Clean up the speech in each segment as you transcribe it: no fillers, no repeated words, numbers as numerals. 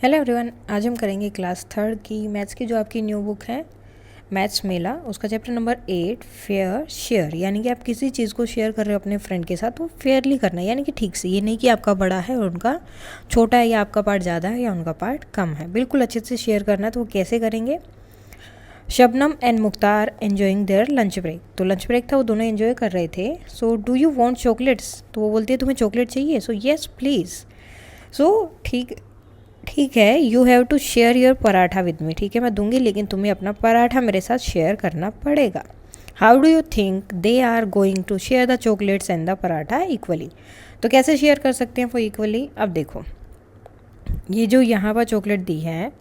Hello everyone, आज हम करेंगे क्लास थर्ड की मैथ्स की जो आपकी न्यू बुक है मैथ्स मेला, उसका चैप्टर नंबर 8 फेयर शेयर। यानी कि आप किसी चीज़ को शेयर कर रहे हो अपने फ्रेंड के साथ तो फेयरली करना है, यानी कि ठीक से। ये नहीं कि आपका बड़ा है और उनका छोटा है, या आपका पार्ट ज़्यादा है या उनका पार्ट कम है। बिल्कुल अच्छे से शेयर करना है। तो वो कैसे करेंगे? Shabnam and Mukhtar enjoying their lunch break. तो लंच ब्रेक था, वो दोनों एंजॉय कर रहे थे। So do you want chocolates? तो वो बोलती है तुम्हें चॉकलेट चाहिए? So yes please. सो ठीक है, you have to share your paratha with me. ठीक है, मैं दूंगी, लेकिन तुम्हें अपना पराठा मेरे साथ शेयर करना पड़ेगा। How do you think they are going to share the chocolates and the paratha equally? तो कैसे शेयर कर सकते हैं वो इक्वली? अब देखो, ये जो यहाँ पर चॉकलेट दी है,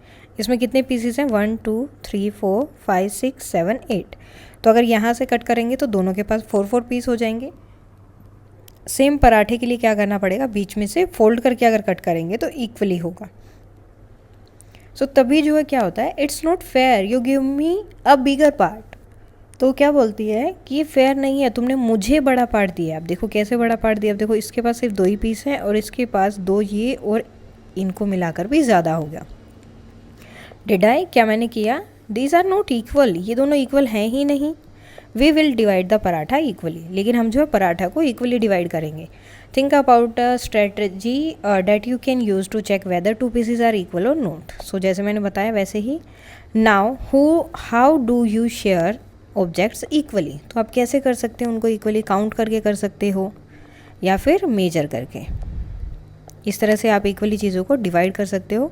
इसमें कितने पीसेस हैं? 1 2 3 4 5 6 7 8। तो अगर यहाँ से कट करेंगे तो दोनों के पास 4 पीस हो जाएंगे। सेम पराठे के लिए क्या करना पड़ेगा? बीच में से फोल्ड करके अगर कट करेंगे तो इक्वली होगा। सो तभी जो है क्या होता है, it's not fair, you give me a bigger part. तो क्या बोलती है कि ये फेयर नहीं है, तुमने मुझे बड़ा पार्ट दिया। अब देखो कैसे बड़ा पार्ट दिया। अब देखो, इसके पास सिर्फ 2 ही पीस हैं और इसके पास 2 ये, और इनको मिलाकर भी ज़्यादा हो गया। Did I? क्या मैंने किया? दीज आर नॉट इक्वल, ये दोनों इक्वल हैं ही नहीं। We will divide the paratha equally, लेकिन हम जो है पराठा को इक्वली डिवाइड करेंगे। Think about a strategy that you can use to check whether 2 pieces are equal और नॉट। सो जैसे मैंने बताया वैसे ही। Now how do you share objects equally? तो आप कैसे कर सकते हैं उनको इक्वली? काउंट करके कर सकते हो या फिर मेजर करके। इस तरह से आप इक्वली चीज़ों को डिवाइड कर सकते हो।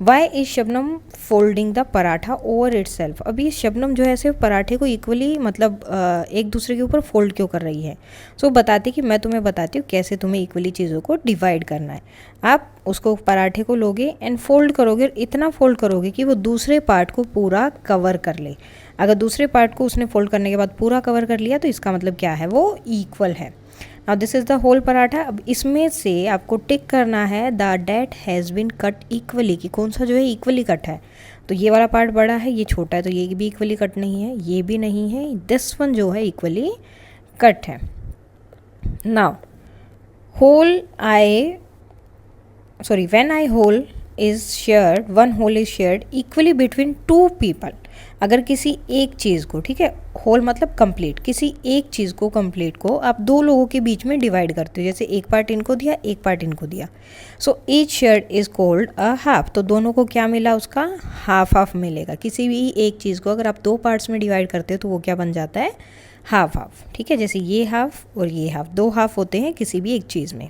Why is Shabnam folding the paratha over itself? अब ये शबनम जो है सिर्फ पराठे को इक्वली मतलब एक दूसरे के ऊपर फोल्ड क्यों कर रही है? सो बताती कि मैं तुम्हें बताती हूँ कैसे तुम्हें इक्वली चीज़ों को डिवाइड करना है। आप उसको पराठे को लोगे एंड फोल्ड करोगे, इतना फोल्ड करोगे कि वो दूसरे पार्ट को पूरा कवर कर ले। अगर दूसरे पार्ट को उसने फोल्ड करने के बाद पूरा कवर कर लिया तो इसका मतलब क्या है? वो इक्वल है। Now this is the whole paratha. अब इसमें से आपको टिक करना है the that has been cut equally, कि कौन सा जो है इक्वली कट है। तो ये वाला पार्ट बड़ा है, ये छोटा है, तो ये भी इक्वली कट नहीं है, ये भी नहीं है, दिस वन जो है इक्वली कट है। Now when I whole is shared, one whole is shared equally between 2 people। अगर किसी एक चीज़ को, ठीक है, होल मतलब कंप्लीट, किसी एक चीज़ को कंप्लीट को आप 2 लोगों के बीच में डिवाइड करते हो, जैसे एक पार्ट इनको दिया, एक पार्ट इनको दिया। So each shared is called a half. तो दोनों को क्या मिला? उसका हाफ हाफ मिलेगा। किसी भी एक चीज़ को अगर आप 2 पार्ट्स में डिवाइड करते हो तो वो क्या बन जाता है? Half half. ठीक है, जैसे ये हाफ और ये हाफ, 2 हाफ होते हैं किसी भी एक चीज़ में।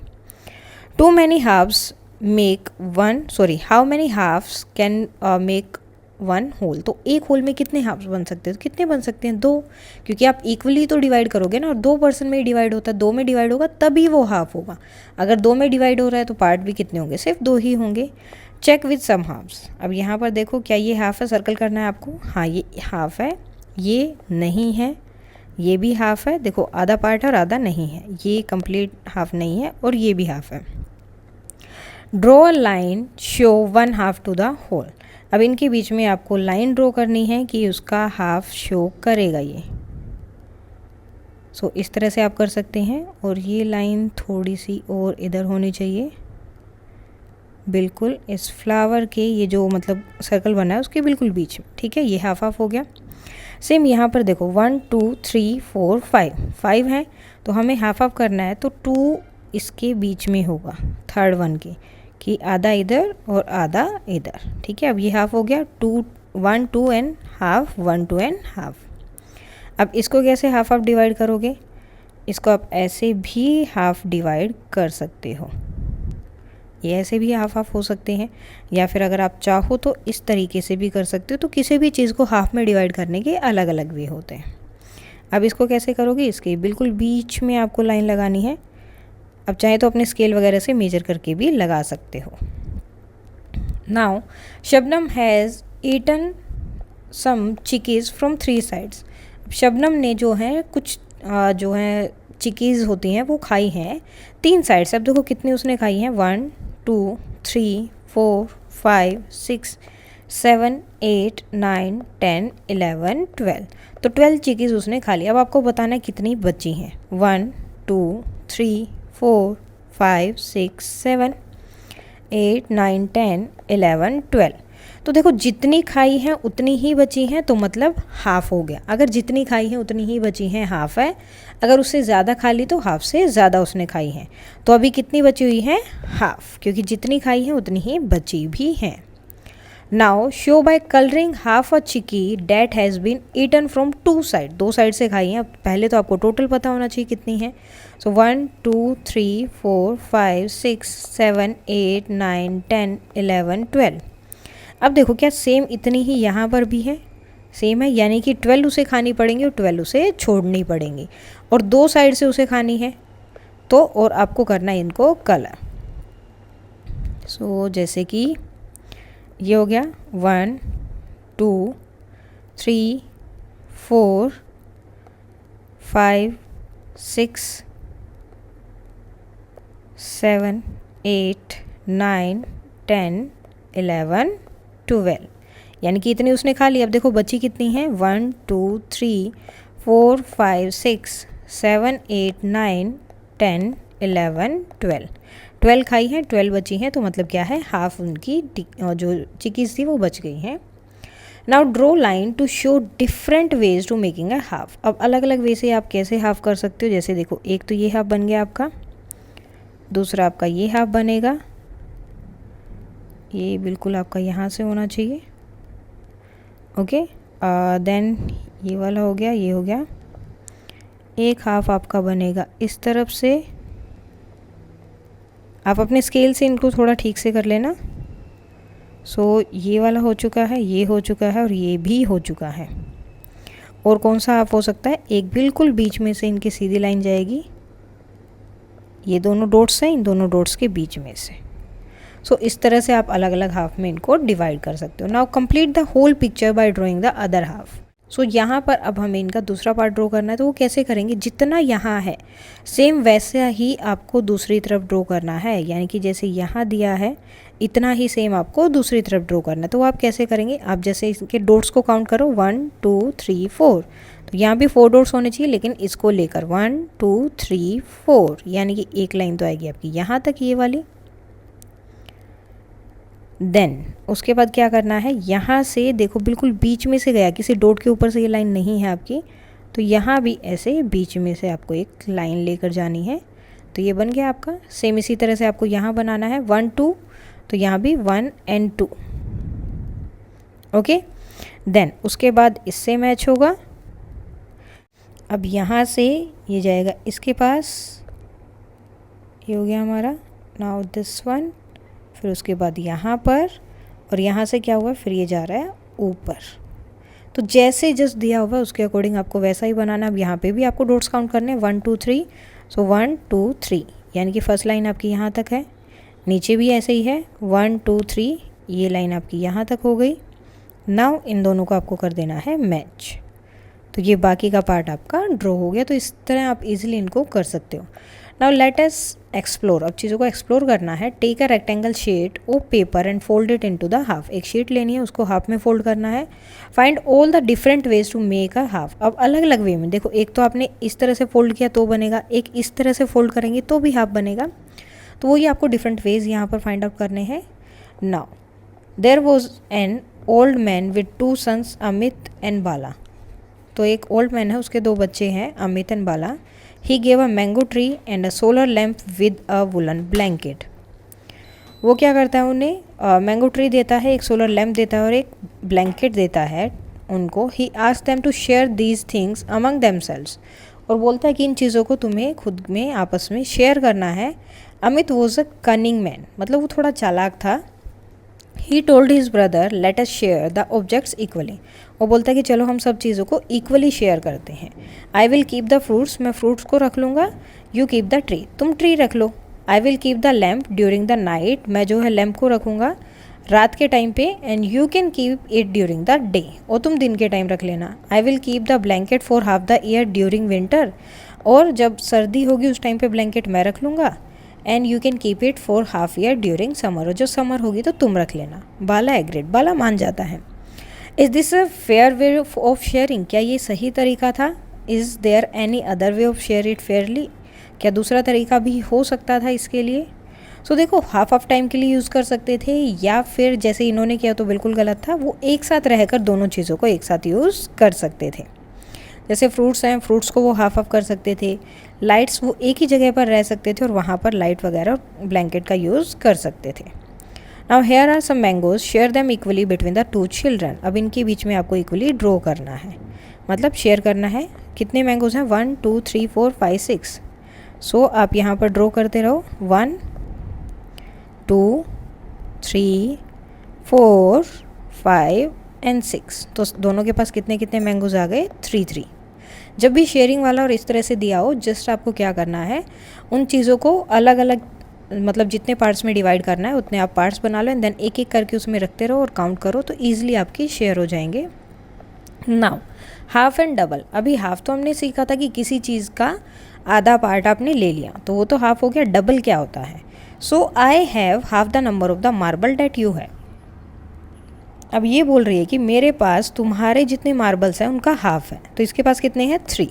Too many halves make one, sorry, how many halves can make one whole? तो एक होल में कितने हाफ्स बन सकते हैं? कितने बन सकते हैं? 2, क्योंकि आप इक्वली तो डिवाइड करोगे ना, और 2 पर्सन में ही डिवाइड होता है, 2 में डिवाइड होगा तभी वो हाफ होगा। अगर 2 में डिवाइड हो रहा है तो पार्ट भी कितने होंगे? सिर्फ 2 ही होंगे। Check with some halves. अब यहाँ पर देखो, क्या ये हाफ है? सर्कल करना है आपको। हाँ, ये हाफ है, ये नहीं है, ये भी हाफ है। देखो, आधा पार्ट है और आधा नहीं है, ये कंप्लीट हाफ नहीं है, और ये भी हाफ है। Draw a line show one half to the whole. अब इनके बीच में आपको लाइन ड्रॉ करनी है कि उसका हाफ शो करेगा ये। सो इस तरह से आप कर सकते हैं, और ये लाइन थोड़ी सी और इधर होनी चाहिए, बिल्कुल इस फ्लावर के, ये जो मतलब सर्कल बना है उसके बिल्कुल बीच में। ठीक है, ये हाफ हाफ हो गया। सेम यहाँ पर देखो, 1 2 3 4 5 है, तो हमें हाफ हाफ करना है, तो 2 इसके बीच में होगा, थर्ड वन के, कि आधा इधर और आधा इधर। ठीक है, अब ये हाफ हो गया। 1 2 एंड हाफ, 1 2 एंड हाफ। अब इसको कैसे हाफ हाफ डिवाइड करोगे? इसको आप ऐसे भी हाफ डिवाइड कर सकते हो, ये ऐसे भी हाफ हाफ हो सकते हैं, या फिर अगर आप चाहो तो इस तरीके से भी कर सकते हो। तो किसी भी चीज़ को हाफ में डिवाइड करने के अलग अलग वे होते हैं। अब इसको कैसे करोगे? इसके बिल्कुल बीच में आपको लाइन लगानी है। अब चाहे तो अपने स्केल वगैरह से मेजर करके भी लगा सकते हो। Now Shabnam has eaten some chikkis from 3 sides. Shabnam ने जो है कुछ जो है चिकीज़ होती हैं वो खाई हैं 3 साइड से। अब देखो कितनी उसने खाई हैं, 1 2 3 4 5 6 7 8 9 10 11 12। तो 12 चिकीज़ उसने खा ली। अब आपको बताना है कितनी बची हैं। 1 2 3 4 5 6 7 8, 9, 10, 11, 12। तो देखो जितनी खाई हैं उतनी ही बची हैं, तो मतलब हाफ हो गया। अगर जितनी खाई हैं उतनी ही बची हैं, हाफ है। अगर उससे ज़्यादा खा ली तो हाफ से ज़्यादा उसने खाई हैं। तो अभी कितनी बची हुई हैं? हाफ, क्योंकि जितनी खाई हैं उतनी ही बची भी हैं। Now show by colouring half a chikki that has been eaten from two side. दो साइड से खाई हैं। अब पहले तो आपको टोटल पता होना चाहिए कितनी है। सो 1, 2, 3, 4, 5, 6, 7, 8, 9, 10, 11, 12। अब देखो क्या सेम इतनी ही यहाँ पर भी है? सेम है, यानी कि 12 उसे खानी पड़ेंगी और 12 उसे छोड़नी पड़ेंगी, और दो साइड से उसे खानी है। तो और आपको करना है इनको कलर। सो जैसे कि ये हो गया 1, 2, 3, 4, 5, 6, 7, 8, 9, 10, 11, 12। यानी कि इतनी उसने खा ली। अब देखो बची कितनी है? 1, 2, 3, 4, 5, 6, 7, 8, 9, 10, 11, 12। 12 खाई है, 12 बची हैं, तो मतलब क्या है? हाफ उनकी जो चिकीज़ थी वो बच गई हैं। Now draw line to show different ways to making a half. अब अलग अलग वे से आप कैसे हाफ कर सकते हो? जैसे देखो, एक तो ये हाफ बन गया आपका, दूसरा आपका ये हाफ बनेगा, ये बिल्कुल आपका यहाँ से होना चाहिए। ओके, देन ये वाला हो गया, ये हो गया। एक हाफ आपका बनेगा इस तरफ से। आप अपने स्केल से इनको थोड़ा ठीक से कर लेना। सो ये वाला हो चुका है, ये हो चुका है और ये भी हो चुका है। और कौन सा हाफ हो सकता है? एक बिल्कुल बीच में से इनकी सीधी लाइन जाएगी, ये दोनों डॉट्स हैं, इन दोनों डॉट्स के बीच में से। सो इस तरह से आप अलग अलग हाफ में इनको डिवाइड कर सकते हो। Now complete the whole picture by drawing the other half. So यहाँ पर अब हमें इनका दूसरा पार्ट ड्रॉ करना है। तो वो कैसे करेंगे? जितना यहाँ है सेम वैसा ही आपको दूसरी तरफ ड्रॉ करना है। यानी कि जैसे यहाँ दिया है इतना ही सेम आपको दूसरी तरफ ड्रॉ करना है। तो वो आप कैसे करेंगे? आप जैसे इसके डॉट्स को काउंट करो, 1, 2, 3, 4। तो यहाँ भी 4 डॉट्स होने चाहिए, लेकिन इसको लेकर 1, 2, 3, 4, यानी कि एक लाइन तो आएगी आपकी यहाँ तक, ये वाली। देन उसके बाद क्या करना है? यहाँ से देखो बिल्कुल बीच में से गया, किसी डॉट के ऊपर से ये लाइन नहीं है आपकी, तो यहाँ भी ऐसे बीच में से आपको एक लाइन लेकर जानी है। तो ये बन गया आपका। सेम इसी तरह से आपको यहाँ बनाना है 1, 2, तो यहाँ भी 1 and 2। ओके, देन उसके बाद इससे मैच होगा। अब यहाँ से ये जाएगा इसके पास, ये हो गया हमारा। नाउ दिस वन, फिर उसके बाद यहाँ पर, और यहाँ से क्या हुआ? फिर ये जा रहा है ऊपर। तो जैसे जस्ट दिया हुआ उसके अकॉर्डिंग आपको वैसा ही बनाना। अब यहाँ पे भी आपको डॉट्स काउंट करने हैं, 1, 2, 3। सो 1, 2, 3, यानी कि फर्स्ट लाइन आपकी यहाँ तक है। नीचे भी ऐसे ही है, 1, 2, 3, ये लाइन आपकी यहाँ तक हो गई। नाउ इन दोनों को आपको कर देना है मैच। तो ये बाकी का पार्ट आपका ड्रॉ हो गया। तो इस तरह आप इजीली इनको कर सकते हो। Now let us explore. अब चीज़ों को एक्सप्लोर करना है। टेक अ रेक्टेंगल शीट और paper and fold it into the half. एक शीट लेनी है, उसको हाफ में फोल्ड करना है। Find all the different ways to make a half. अब अलग अलग वे में देखो, एक तो आपने इस तरह से फोल्ड किया तो बनेगा, एक इस तरह से फोल्ड करेंगे तो भी हाफ बनेगा। तो वही आपको डिफरेंट वेज यहाँ पर फाइंड आउट करने हैं। Now there was an old man with 2 sons, Amit and Bala. तो एक ओल्ड मैन है, उसके 2 बच्चे हैं, Amit and Bala. He gave a mango tree and a solar lamp with a woollen blanket. वो क्या करता है? उन्हें मैंगो ट्री देता है, एक सोलर लैम्प देता है और एक ब्लैंकेट देता है उनको। He asked them to share these things among themselves. और बोलता है कि इन चीज़ों को तुम्हें खुद में आपस में शेयर करना है। Amit was a cunning man, मतलब वो थोड़ा चालाक था। He told his brother let us share the objects equally. वो बोलता है कि चलो हम सब चीज़ों को इक्वली शेयर करते हैं। I will keep the fruits, मैं फ्रूट्स को रख लूँगा। यू कीप द ट्री, तुम ट्री रख लो। I will keep the lamp during the night, मैं जो है लैम्प को रखूँगा रात के टाइम पे। And you can keep it during the day, और तुम दिन के टाइम रख लेना। आई will keep the blanket for half the year during winter, और जब सर्दी होगी उस टाइम पे ब्लैंकेट मैं रख लूँगा। And you can keep it for half year during summer, और जो समर होगी तो तुम रख लेना। बाला एग्रीड, बाला मान जाता है। Is this a fair way of sharing, क्या ये सही तरीका था? Is there any other way of share it fairly, क्या दूसरा तरीका भी हो सकता था इसके लिए? सो देखो हाफ ऑफ टाइम के लिए यूज़ कर सकते थे, या फिर जैसे इन्होंने किया तो बिल्कुल गलत था, वो एक साथ रहकर दोनों चीज़ों को एक साथ यूज़ कर सकते थे। जैसे फ्रूट्स हैं, फ्रूट्स को वो हाफ ऑफ कर सकते थे, लाइट्स वो एक ही जगह पर रह सकते थे और वहाँ पर लाइट वगैरह और ब्लैंकेट का यूज़ कर सकते थे। Now here are some mangoes, share them equally between the two children. अब इनके बीच में आपको इक्वली ड्रॉ करना है, मतलब शेयर करना है। कितने मैंगोज हैं? 1 2 3 4 5 6। सो आप यहाँ पर ड्रॉ करते रहो, 1 2 3 4 5 एंड 6। तो दोनों के पास कितने कितने मैंगोज आ गए? 3 3। जब भी शेयरिंग वाला और इस तरह से दिया हो, जस्ट आपको क्या करना है, उन चीज़ों को अलग अलग, मतलब जितने पार्ट्स में डिवाइड करना है उतने आप पार्ट्स बना लो, एंड देन एक एक करके उसमें रखते रहो और काउंट करो, तो ईजिली आपकी शेयर हो जाएंगे। Now half and double. अभी हाफ तो हमने सीखा था कि किसी चीज़ का आधा पार्ट आपने ले लिया, तो वो तो हाफ हो गया। डबल क्या होता है? So I have half the number of the marble that you have. अब ये बोल रही है कि मेरे पास तुम्हारे जितने मार्बल्स हैं उनका हाफ है, तो इसके पास कितने हैं? 3।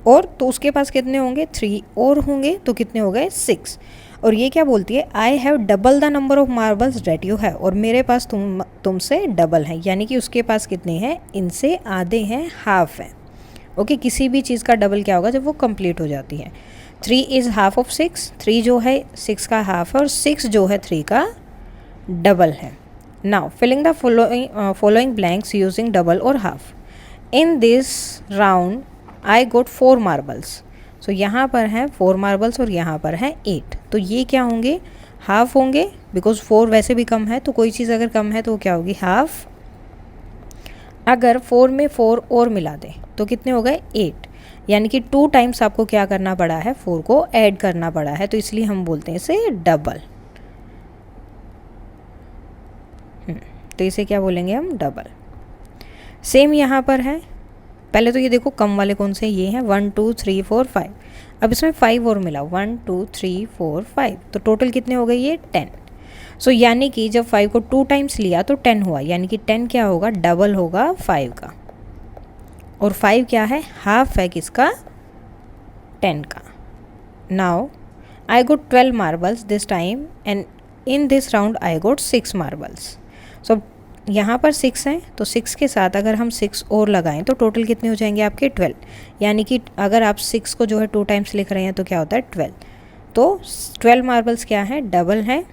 और तो उसके पास कितने होंगे? 3 और होंगे, तो कितने हो गए? 6। और ये क्या बोलती है? I have double the number of marbles that you have. और मेरे पास तुमसे डबल है, यानी कि उसके पास कितने हैं? इनसे आधे हैं, हाफ है। ओके, किसी भी चीज़ का डबल क्या होगा? जब वो कंप्लीट हो जाती है। 3 इज़ हाफ ऑफ 6। 3 जो है 6 का हाफ है, और 6 जो है 3 का डबल है। Now filling the following blanks using double और half. In this round I got 4 marbles. So यहाँ पर हैं 4 मार्बल्स और यहाँ पर हैं 8। तो ये क्या होंगे? हाफ होंगे, बिकॉज 4 वैसे भी कम है, तो कोई चीज़ अगर कम है तो वो क्या होगी? हाफ। अगर 4 में 4 और मिला दें तो कितने हो गए? 8। यानी कि 2 टाइम्स आपको क्या करना पड़ा है? 4 को ऐड करना पड़ा है, तो इसलिए हम बोलते हैं इसे डबल। तो इसे क्या बोलेंगे हम? डबल। सेम यहाँ पर है। पहले तो ये देखो कम वाले कौन से? ये हैं 1 2 3 4 5। अब इसमें 5 और मिला, 1 2 3 4 5, तो टोटल कितने हो गए? ये 10। सो यानी कि जब 5 को 2 टाइम्स लिया तो 10 हुआ, यानी कि 10 क्या होगा? डबल होगा 5 का। और 5 क्या है? हाफ है किसका? 10 का। Now I got 12 marbles this time, and in this round I got 6 marbles. So यहाँ पर 6 हैं, तो 6 के साथ अगर हम 6 और लगाएं तो टोटल कितने हो जाएंगे आपके? 12। यानी कि अगर आप 6 को जो है 2 टाइम्स लिख रहे हैं तो क्या होता है? 12। तो 12 मार्बल्स क्या है? डबल है,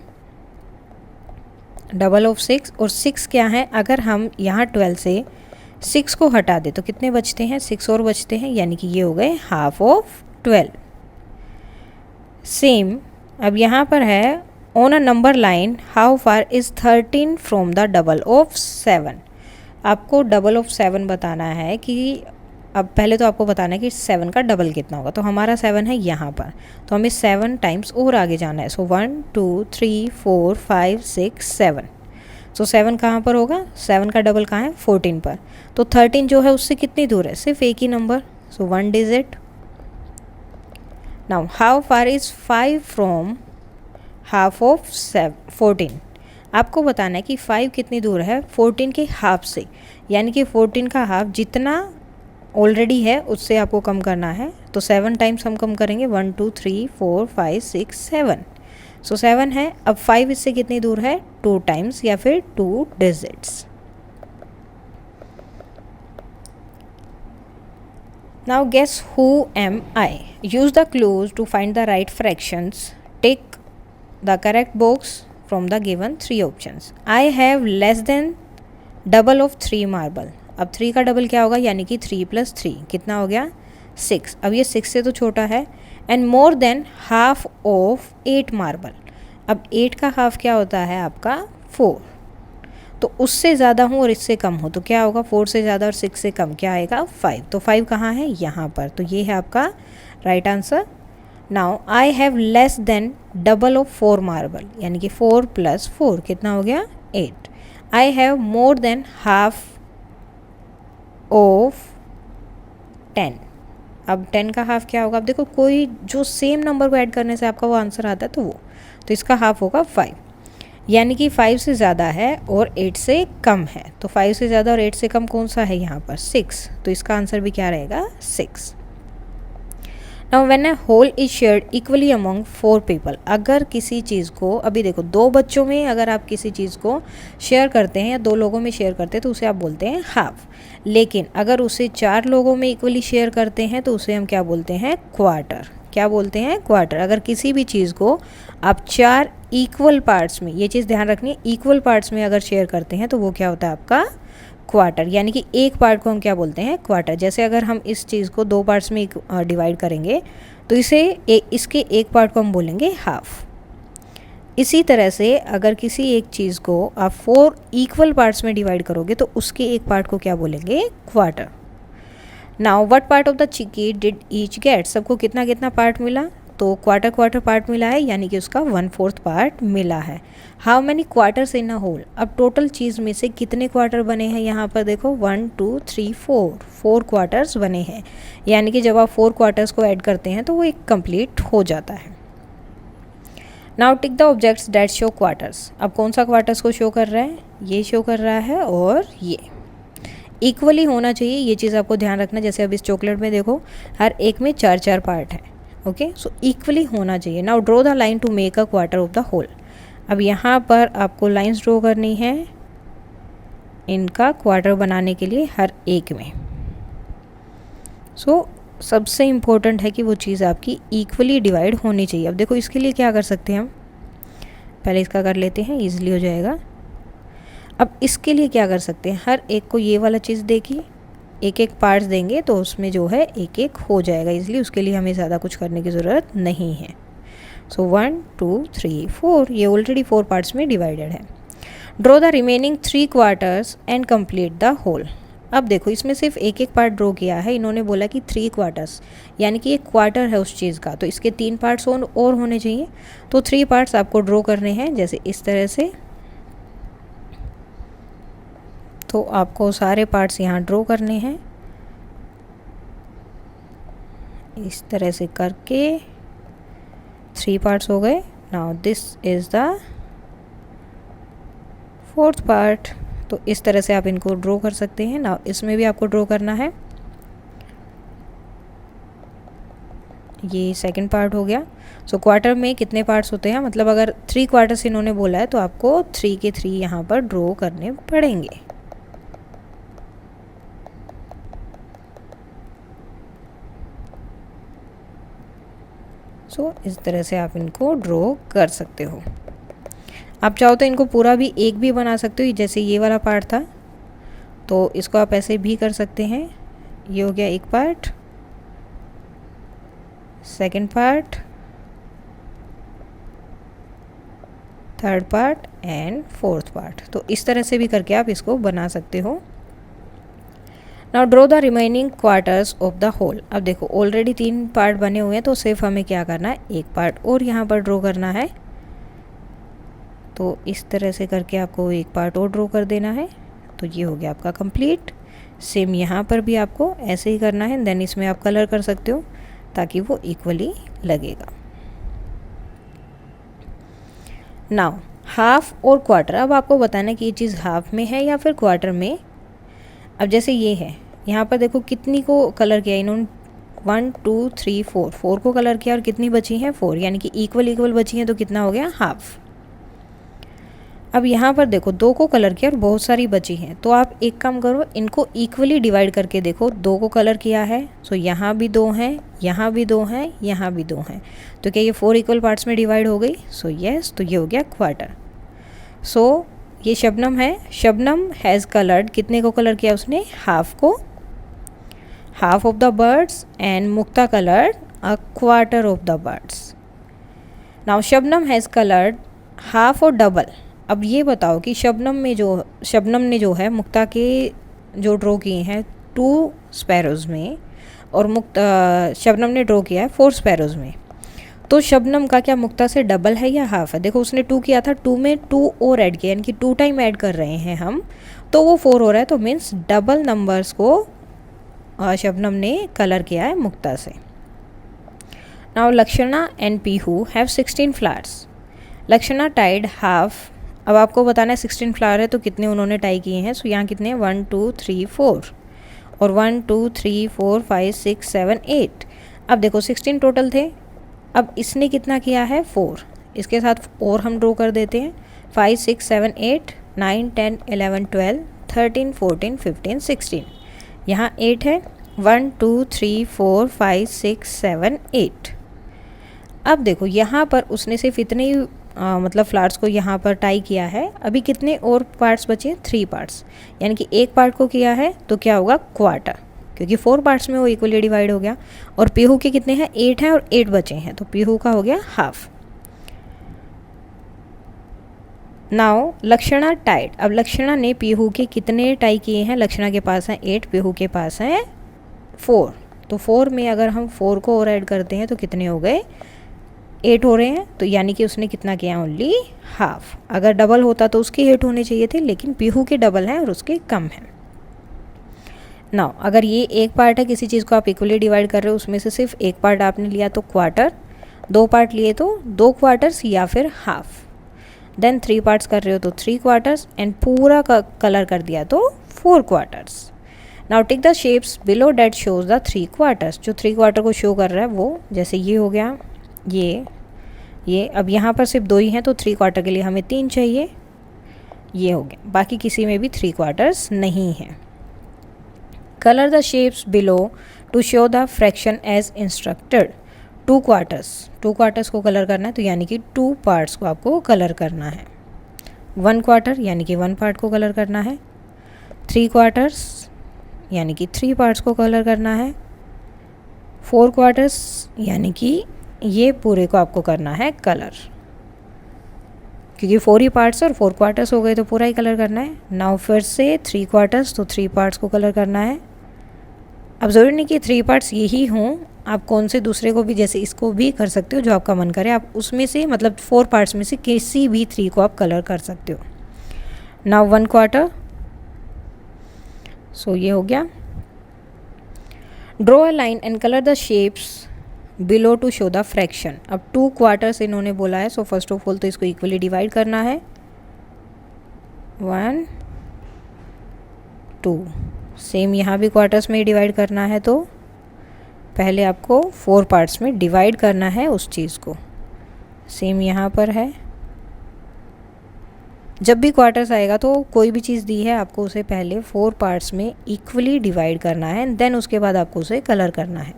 डबल ऑफ 6। और 6 क्या है? अगर हम यहाँ 12 से 6 को हटा दें तो कितने बचते हैं? 6 और बचते हैं, यानी कि ये हो गए हाफ ऑफ 12। सेम अब यहाँ पर है on a number line how far is 13 from the double of 7। आपको डबल ऑफ 7 बताना है कि अब पहले तो आपको बताना है कि 7 का डबल कितना होगा। तो हमारा 7 है यहाँ पर, तो हमें 7 टाइम्स और आगे जाना है। सो 1 2 3 4 5 6 7। सो 7 कहाँ पर होगा? 7 का डबल कहाँ है? 14 पर। तो 13 जो है उससे कितनी दूर है? सिर्फ एक ही number, so 1 digit. Now how far is 5 from half of 14। आपको बताना है कि 5 कितनी दूर है 14 के हाफ से, यानी कि 14 का हाफ जितना ऑलरेडी है उससे आपको कम करना है। तो 7 टाइम्स हम कम करेंगे, 1 2 3 4 5 6 7। सो 7 है। अब 5 इससे कितनी दूर है? 2 टाइम्स या फिर 2 digits. Now guess who am I. Use the clues to find the right fractions. Take the correct box from the given 3 options. I have less than double of 3 marble. अब 3 का डबल क्या होगा? यानी कि 3 + 3 कितना हो गया? 6। अब ये 6 से तो छोटा है। And more than half of 8 marble. अब 8 का हाफ क्या होता है आपका? 4। तो उससे ज़्यादा हूँ और इससे कम हो तो क्या होगा? 4 से ज़्यादा और 6 से कम क्या आएगा? 5। तो 5 कहाँ है? यहाँ पर। तो ये है आपका right answer. Now I have less than double of 4 marble, यानी कि 4 + 4 कितना हो गया? 8। I have more than half of 10। अब 10 का हाफ क्या होगा? अब देखो कोई जो सेम नंबर को ऐड करने से आपका वो आंसर आता है तो वो, तो इसका हाफ होगा 5, यानी कि 5 से ज़्यादा है और 8 से कम है। तो 5 से ज़्यादा और 8 से कम कौन सा है यहाँ पर? 6। तो इसका आंसर भी क्या रहेगा? 6। Now when a whole is shared equally among 4 people, अगर किसी चीज़ को, अभी देखो 2 बच्चों में अगर आप किसी चीज़ को शेयर करते हैं या 2 लोगों में शेयर करते हैं तो उसे आप बोलते हैं हाफ। लेकिन अगर उसे 4 लोगों में इक्वली शेयर करते हैं तो उसे हम क्या बोलते हैं, क्वार्टर। क्या बोलते हैं, क्वार्टर। अगर किसी भी चीज़ को आप 4 इक्वल पार्ट्स में, ये चीज़ ध्यान रखनी है, इक्वल पार्ट्स में अगर शेयर करते हैं तो वो क्या होता है आपका क्वार्टर। यानी कि एक पार्ट को हम क्या बोलते हैं, क्वार्टर। जैसे अगर हम इस चीज़ को 2 पार्ट्स में डिवाइड करेंगे तो इसके एक पार्ट को हम बोलेंगे हाफ। इसी तरह से अगर किसी एक चीज़ को आप 4 इक्वल पार्ट्स में डिवाइड करोगे तो उसके एक पार्ट को क्या बोलेंगे, quarter. Now what part of the chikki did each get, सबको कितना कितना पार्ट मिला, तो क्वार्टर क्वार्टर पार्ट मिला है, यानी कि उसका 1/4 पार्ट मिला है। How many quarters in a whole, अब टोटल चीज़ में से कितने क्वार्टर बने हैं, यहाँ पर देखो 1 2 3 4 क्वार्टर्स बने हैं। यानी कि जब आप 4 क्वार्टर्स को ऐड करते हैं तो वो एक कंप्लीट हो जाता है। Now tick the objects that show quarters, अब कौन सा क्वार्टर्स को शो कर रहा है, ये शो कर रहा है और ये इक्वली होना चाहिए, ये चीज़ आपको ध्यान रखना। जैसे अब इस चॉकलेट में देखो हर एक में 4 पार्ट है, ओके, सो इक्वली होना चाहिए। Now draw the line to make a quarter of the whole, अब यहाँ पर आपको लाइंस ड्रॉ करनी है इनका क्वार्टर बनाने के लिए हर एक में। सो सबसे इम्पोर्टेंट है कि वो चीज़ आपकी इक्वली डिवाइड होनी चाहिए। अब देखो इसके लिए क्या कर सकते हैं हम, पहले इसका कर लेते हैं, ईजिली हो जाएगा। अब इसके लिए क्या कर सकते हैं, हर एक को ये वाला चीज़ देखिए, एक एक पार्ट्स देंगे तो उसमें जो है एक एक हो जाएगा इजीली, उसके लिए हमें ज़्यादा कुछ करने की ज़रूरत नहीं है। सो 1 2 3 4, ये ऑलरेडी 4 पार्ट्स में डिवाइडेड है। Draw the remaining 3 quarters and complete the whole, अब देखो इसमें सिर्फ एक एक पार्ट ड्रॉ किया है, इन्होंने बोला कि 3 क्वार्टर्स, यानी कि एक क्वार्टर है उस चीज़ का, तो इसके 3 पार्ट्स और होने चाहिए। तो 3 पार्ट्स आपको ड्रॉ करने हैं, जैसे इस तरह से। तो आपको सारे पार्ट्स यहाँ ड्रॉ करने हैं इस तरह से करके, 3 पार्ट्स हो गए। Now this is the 4th part, तो इस तरह से आप इनको ड्रॉ कर सकते हैं। नाउ इसमें भी आपको ड्रॉ करना है, ये 2nd पार्ट हो गया। सो क्वार्टर में कितने पार्ट्स होते हैं, मतलब अगर 3 क्वार्टर्स इन्होंने बोला है तो आपको 3 के 3 यहाँ पर ड्रॉ करने पड़ेंगे। सो इस तरह से आप इनको ड्रॉ कर सकते हो। आप चाहो तो इनको पूरा भी एक भी बना सकते हो, जैसे ये वाला पार्ट था तो इसको आप ऐसे भी कर सकते हैं। ये हो गया एक part, 2nd part, 3rd part and 4th part, तो इस तरह से भी करके आप इसको बना सकते हो। Now draw the remaining quarters of the whole, अब देखो ऑलरेडी 3 पार्ट बने हुए हैं तो सिर्फ हमें क्या करना है, एक पार्ट और यहाँ पर ड्रॉ करना है। तो इस तरह से करके आपको एक पार्ट और ड्रॉ कर देना है, तो ये हो गया आपका कंप्लीट। सेम यहाँ पर भी आपको ऐसे ही करना है, देन इसमें आप कलर कर सकते हो ताकि वो इक्वली लगेगा। नाउ हाफ और क्वार्टर, अब आपको बताना है कि ये चीज़ हाफ में है या फिर क्वार्टर में। अब जैसे ये है, यहाँ पर देखो कितनी को कलर किया इन्होंने, 1 2 3 4 को कलर किया और कितनी बची हैं 4, यानी कि इक्वल बची हैं, तो कितना हो गया, हाफ। अब यहाँ पर देखो 2 को कलर किया और बहुत सारी बची हैं, तो आप एक काम करो, इनको इक्वली डिवाइड करके देखो। 2 को कलर किया है, सो यहाँ भी 2 हैं, यहाँ भी 2 हैं, यहाँ भी 2 हैं, तो क्या ये 4 इक्वल पार्ट्स में डिवाइड हो गई, सो यस, तो ये हो गया क्वार्टर। सो ये शबनम है, शबनम हैज़ कलर्ड, कितने को कलर किया उसने, हाफ को, half of the birds, and Mukta coloured a quarter of the birds. Now Shabnam has coloured half और डबल। अब ये बताओ कि शबनम ने जो है मुक्ता के जो ड्रॉ किए हैं 2 स्पैरोज़ में, और शबनम ने ड्रॉ किया है 4 स्पैरोज़ में, तो शबनम का क्या मुक्ता से डबल है या हाफ है। देखो उसने 2 किया था, 2 में 2 और ऐड किया, यानी कि 2 टाइम ऐड कर रहे हैं हम, तो वो 4 हो रहा है, तो मीन्स डबल नंबर्स को शबनम ने कलर किया है मुक्ता से। Now Lakshana and Pihu have 16 flowers, Lakshana tied half, अब आपको बताना है 16 फ्लावर है तो कितने उन्होंने टाई किए हैं। सो यहाँ कितने, 1 2 3 4, और 1 2 3 4 5 6 7 8। अब देखो 16 टोटल थे, अब इसने कितना किया है 4, इसके साथ और हम ड्रॉ कर देते हैं 5 6 7 8 9 10 11 12 13 14 15 16, यहाँ 8 है, 1 2 3 4 5 6 7 8। अब देखो यहाँ पर उसने सिर्फ इतने ही मतलब फ्लावर्स को यहाँ पर टाई किया है, अभी कितने और पार्ट्स बचे, 3 पार्ट्स, यानी कि एक पार्ट को किया है तो क्या होगा क्वार्टर, क्योंकि 4 पार्ट्स में वो इक्वली डिवाइड हो गया। और पीहू के कितने हैं, 8 हैं और 8 बचे हैं, तो पीहू का हो गया हाफ। नाउ लक्षणा टाइड, अब लक्षणा ने पीहू के कितने टाई किए हैं, लक्षणा के पास हैं 8, पीहू के पास हैं 4, तो 4 में अगर हम 4 को और ऐड करते हैं तो कितने हो गए, 8 हो रहे हैं, तो यानी कि उसने कितना किया, ओनली हाफ। अगर डबल होता तो उसके 8 होने चाहिए थे, लेकिन पीहू के डबल हैं और उसके कम हैं। नाउ अगर ये एक पार्ट है, किसी चीज़ को आप इक्वली डिवाइड कर रहे हो, उसमें से सिर्फ एक पार्ट आपने लिया तो क्वार्टर, 2 पार्ट लिए तो 2 क्वार्टर्स या फिर हाफ, देन 3 पार्ट्स कर रहे हो तो 3 क्वार्टर्स, एंड पूरा का कलर कर दिया तो 4 quarters. Now tick the shapes below that shows the 3 quarters, जो 3 क्वार्टर को शो कर रहा है वो, जैसे ये हो गया, ये अब यहाँ पर सिर्फ 2 ही हैं तो 3 क्वार्टर के लिए हमें 3 चाहिए, ये हो गया, बाकी किसी में भी 3 क्वार्टर्स नहीं हैं। Colour the shapes below to show the fraction as instructed, 2 quarters को कलर करना है, तो यानी कि 2 पार्ट्स को आपको कलर करना है। 1 क्वार्टर यानी कि 1 पार्ट को कलर करना है, 3 क्वार्टर्स यानी कि 3 पार्ट्स को कलर करना है, 4 क्वार्टर्स यानी कि ये पूरे को आपको करना है कलर, क्योंकि 4 ही पार्ट्स और 4 क्वार्टर्स हो गए तो पूरा ही कलर करना है। नाउ फिर से 3 क्वार्टर्स, तो 3 पार्ट्स को कलर करना है। अब ज़रूरी नहीं कि 3 पार्ट्स यही हों, आप कौन से दूसरे को भी, जैसे इसको भी कर सकते हो, जो आपका मन करे, आप उसमें से मतलब 4 पार्ट्स में से किसी भी 3 को आप कलर कर सकते हो। नाउ 1 क्वार्टर, सो ये हो गया। Draw a line and colour the shapes below to show the fraction, अब 2 क्वार्टर्स इन्होंने बोला है, सो फर्स्ट ऑफ ऑल तो इसको इक्वली डिवाइड करना है, 1 2, सेम यहाँ भी क्वार्टर्स में ही डिवाइड करना है, तो पहले आपको 4 पार्ट्स में डिवाइड करना है उस चीज़ को, सेम यहाँ पर है। जब भी क्वार्टर्स आएगा तो कोई भी चीज़ दी है आपको उसे पहले 4 पार्ट्स में इक्वली डिवाइड करना है, एंड देन उसके बाद आपको उसे कलर करना है,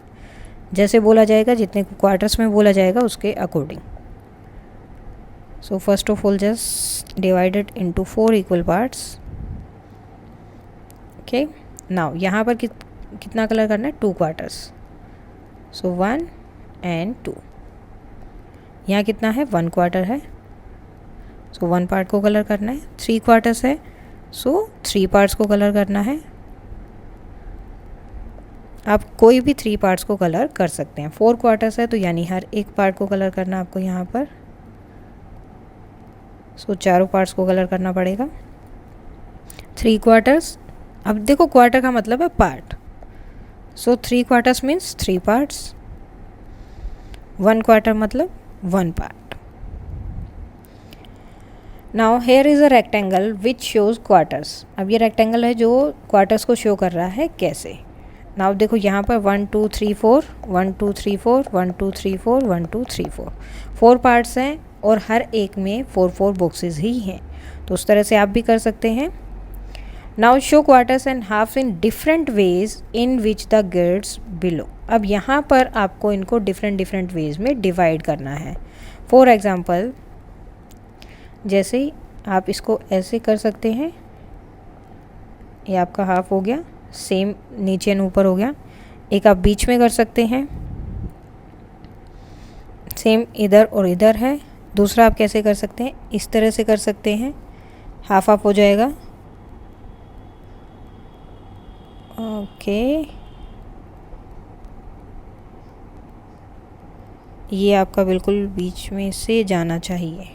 जैसे बोला जाएगा, जितने क्वार्टर्स में बोला जाएगा उसके according. So first of all just divided into 4 equal parts. Okay, now यहाँ पर कितना कलर करना है, 2 क्वार्टर्स, सो 1 एंड 2। यहाँ कितना है, 1 क्वार्टर है, सो 1 पार्ट को कलर करना है। 3 क्वार्टर्स है, सो 3 पार्ट्स को कलर करना है। आप कोई भी 3 पार्ट्स को कलर कर सकते हैं। 4 क्वार्टर्स है तो यानी हर एक पार्ट को कलर करना आपको यहाँ पर, सो 4 पार्ट्स को कलर करना पड़ेगा। 3 क्वार्टर्स, अब देखो क्वार्टर का मतलब है पार्ट, सो 3 क्वार्टर्स मीन्स 3 पार्ट्स, 1 क्वार्टर मतलब 1 part. Now here is a rectangle which shows quarters, अब ये रेक्टेंगल है जो क्वार्टर्स को शो कर रहा है, कैसे। नाउ देखो यहाँ पर 1 2 3 4 1 2 3 4 1 2 3 4 1 2 3 4 4 पार्ट्स हैं और हर एक में 4 4 बॉक्सेस ही हैं, तो उस तरह से आप भी कर सकते हैं। Now show quarters and half in different ways in which the grids below, अब यहाँ पर आपको इनको डिफरेंट वेज में डिवाइड करना है। फॉर एग्ज़ाम्पल जैसे आप इसको ऐसे कर सकते हैं, ये आपका हाफ हो गया, सेम नीचे एंड ऊपर हो गया। एक आप बीच में कर सकते हैं, सेम इधर और इधर है। दूसरा आप कैसे कर सकते हैं, इस तरह से कर सकते हैं, हाफ हाफ हो जाएगा। ओके, ये आपका बिल्कुल बीच में से जाना चाहिए।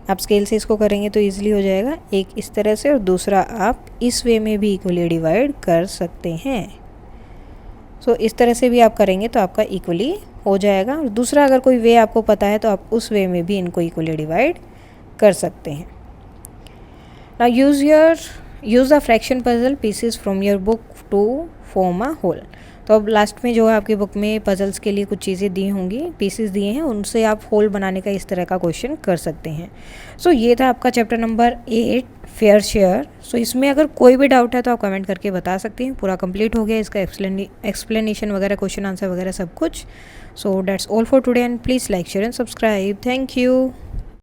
आप स्केल से इसको करेंगे तो ईजिली हो जाएगा, एक इस तरह से और दूसरा आप इस वे में भी इक्वली डिवाइड कर सकते हैं। सो इस तरह से भी आप करेंगे तो आपका इक्वली हो जाएगा। और दूसरा अगर कोई वे आपको पता है तो आप उस वे में भी इनको इक्वली डिवाइड कर सकते हैं। Now use your use the fraction puzzle pieces from your book to form a whole. तो अब लास्ट में जो है आपकी बुक में पजल्स के लिए कुछ चीज़ें दी होंगी, पीसेस दिए हैं, उनसे आप होल बनाने का इस तरह का क्वेश्चन कर सकते हैं। सो ये था आपका चैप्टर नंबर 8 फेयर शेयर। सो इसमें अगर कोई भी डाउट है तो आप कमेंट करके बता सकते हैं। पूरा कंप्लीट हो गया इसका एक्सप्लेनेशन वगैरह, क्वेश्चन आंसर वगैरह सब कुछ। So that's all for today and please like share and subscribe. Thank you.